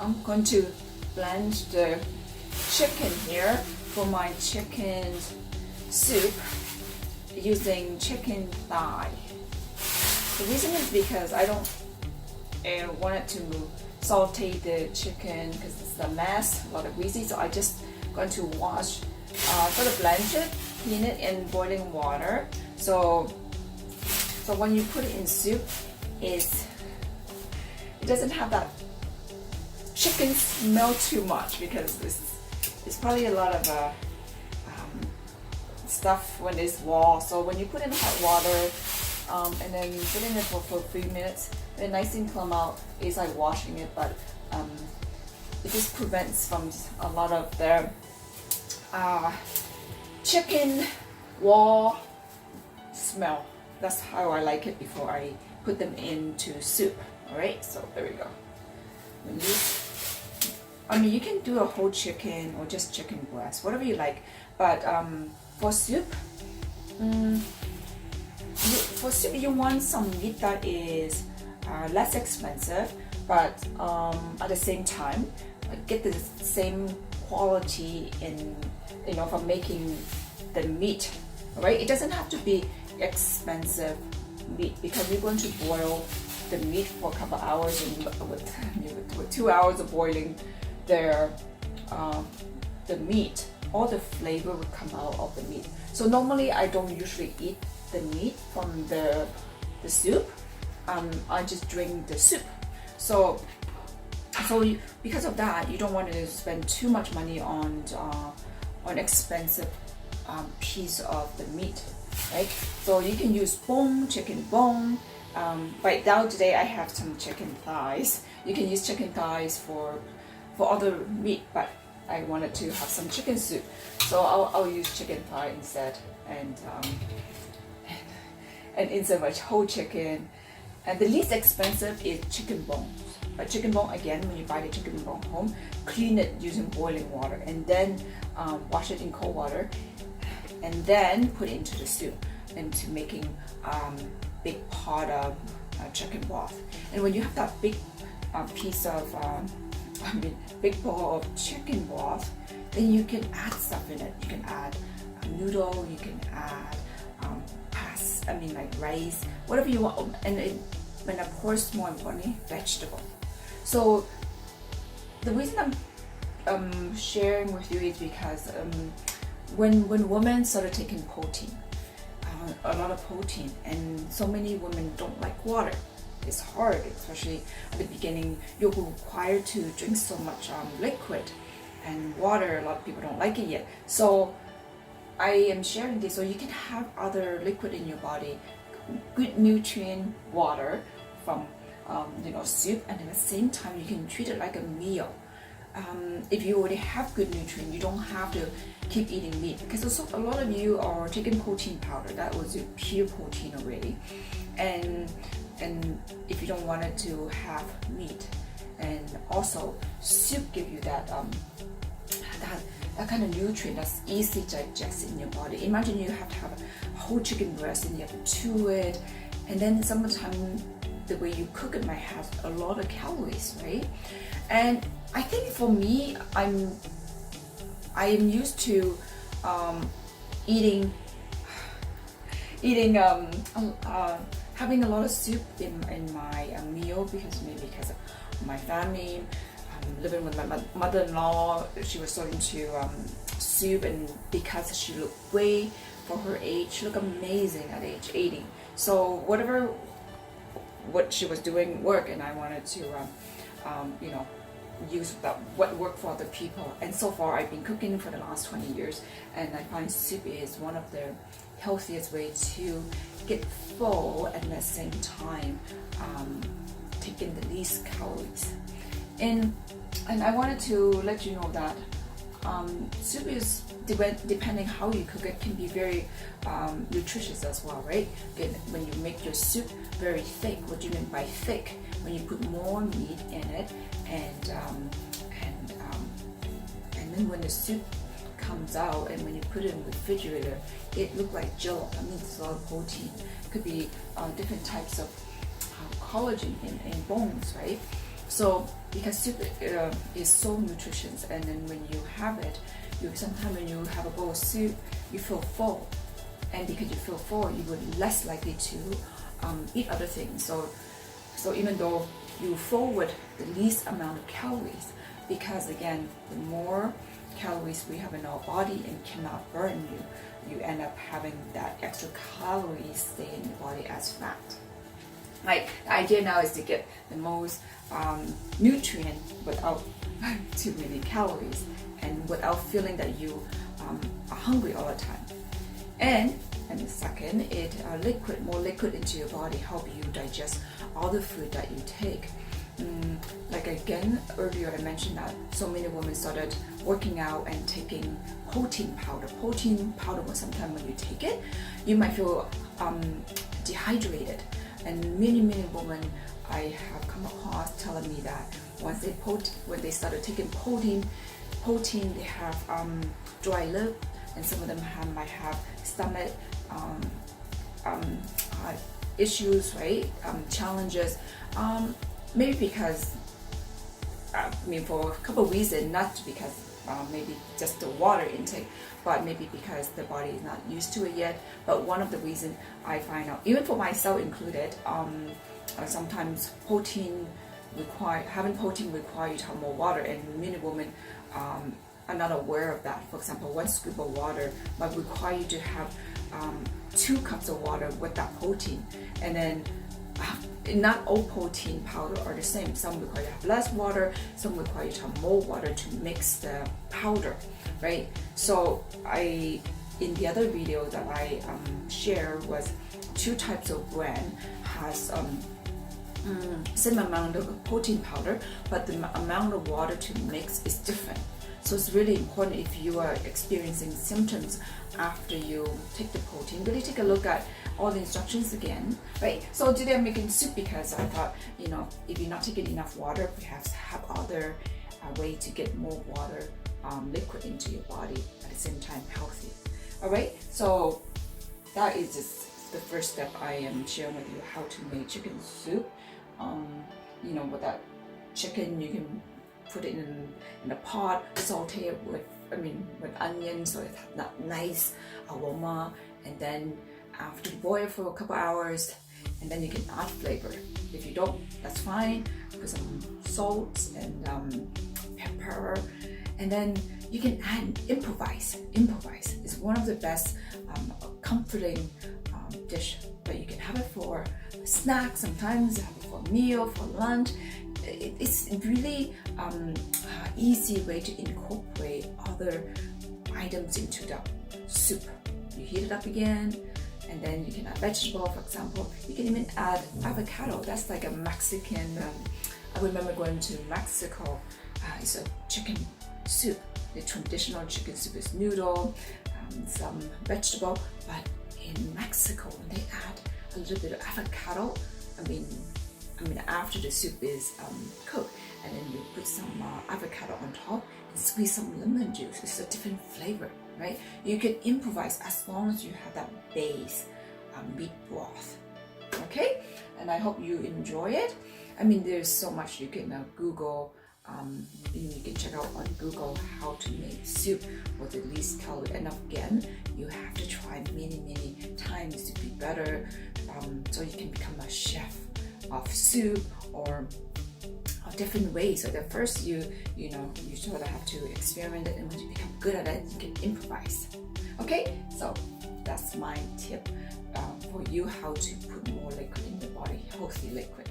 I'm going to blend the chicken here for my chicken soup using chicken thigh. The reason is because I don't want it to saute the chicken because it's a mess, a lot of greasy, so I just going to wash, sort of blanch it, clean it in boiling water. So when you put it in soup, it doesn't have that chicken smell too much because it's probably a lot of stuff when it's raw. So when you put in hot water and then put in it for 3 minutes, the nice thing come out is like washing it, but it just prevents from a lot of the chicken raw smell. That's how I like it before I put them into soup. Alright, so there we go. I mean, you can do a whole chicken or just chicken breast, whatever you like. But for soup, you want some meat that is less expensive, but at the same time, get the same quality in, from making the meat. Right? It doesn't have to be expensive meat because you're going to boil the meat for a couple hours, and with 2 hours of boiling the meat, all the flavor will come out of the meat. So normally I don't usually eat the meat from the soup. I just drink the soup. So because of that, you don't want to spend too much money on expensive piece of the meat, right? So you can use chicken bone. Right now today I have some chicken thighs. You can use chicken thighs for other meat, but I wanted to have some chicken soup, so I'll use chicken thigh instead, and instead of whole chicken. And the least expensive is chicken bones. But chicken bone, again, when you buy the chicken bone home, clean it using boiling water, and then wash it in cold water, and then put it into the soup, into making big pot of chicken broth. And when you have that big piece of big bowl of chicken broth, then you can add stuff in it. You can add noodle, you can add rice, whatever you want. And of course, more importantly, vegetable. So the reason I'm sharing with you is because when women started taking protein, a lot of protein, and so many women don't like water. It's hard, especially at the beginning. You're required to drink so much liquid and water. A lot of people don't like it yet. So I am sharing this so you can have other liquid in your body, good nutrient water from soup, and at the same time you can treat it like a meal. If you already have good nutrient, you don't have to keep eating meat, because also a lot of you are taking protein powder. That was your pure protein already, and if you don't want it to have meat, and also soup give you that kind of nutrient that's easy to digest in your body. Imagine you have to have a whole chicken breast and you have to chew it, and then sometimes the way you cook it might have a lot of calories, right? And I think for me, I am used to having a lot of soup in my meal, because of my family. Living with my mother-in-law, she was so into soup, and because she looked great for her age, she looked amazing at age 80. So what she was doing worked, and I wanted to use what worked for other people. And so far I've been cooking for the last 20 years, and I find soup is one of the healthiest ways to get full and at the same time take in the least calories. And I wanted to let you know that soup is, depending how you cook it, can be very nutritious as well, right? When you make your soup very thick, what do you mean by thick? When you put more meat in it, and then when the soup comes out and when you put it in the refrigerator, it looks like jello. That means it's a lot of protein. It could be different types of collagen in bones, right? So because soup is so nutritious, and then when you have it, sometimes when you have a bowl of soup, you feel full, and because you feel full, you will less likely to eat other things. So even though you full with the least amount of calories, because again, the more calories we have in our body and cannot burn you end up having that extra calories stay in your body as fat. Like, the idea now is to get the most nutrient without too many calories, and without feeling that you are hungry all the time. And the second, it more liquid into your body, help you digest all the food that you take. Like again, earlier I mentioned that so many women started working out and taking protein powder. Protein powder, sometimes when you take it, you might feel dehydrated. And many women I have come across telling me that when they started taking protein, they have dry lip, and some of them might have stomach issues, right? Challenges. Maybe because, for a couple of reasons, not because maybe just the water intake, but maybe because the body is not used to it yet. But one of the reasons I find out, even for myself included, sometimes having protein requires you to have more water, and many women are not aware of that. For example, 1 scoop of water might require you to have 2 cups of water with that protein, and then not all protein powder are the same. Some require you to have less water, some require you to have more water to mix the powder, right? So in the other video that I shared was 2 types of brand has same amount of protein powder, but the amount of water to mix is different. So it's really important, if you are experiencing symptoms after you take the protein, really take a look at all the instructions again, right? So today I'm making soup because I thought, if you're not taking enough water, perhaps have other way to get more water liquid into your body at the same time healthy. All right, so that is just the first step. I am sharing with you how to make chicken soup. With that chicken, you can put it in a pot, saute it with onions, so it has that nice aroma, and then after boil for a couple hours, and then you can add flavor. If you don't, that's fine. Put some salt and pepper, and then you can add improvise. It's one of the best comforting dish, but you can have it for a snack, sometimes have it for a meal, for lunch. It's really easy way to incorporate other items into the soup. You heat it up again, and then you can add vegetable. For example, you can even add avocado. That's like a Mexican. I remember going to Mexico. It's a chicken soup. The traditional chicken soup is noodle, some vegetable, but in Mexico, when they add a little bit of avocado, after the soup is cooked, and then you put some avocado on top and squeeze some lemon juice. It's a different flavor, right? You can improvise as long as you have that base meat broth. Okay, and I hope you enjoy it. There's so much you can Google. You can check out on Google how to make soup with the least calorie. And again, you have to try many times to be better, so you can become a chef of soup or of different ways. So that first you sort of have to experiment it, and when you become good at it, you can improvise. Okay, so that's my tip for you, how to put more liquid in your body, healthy liquid.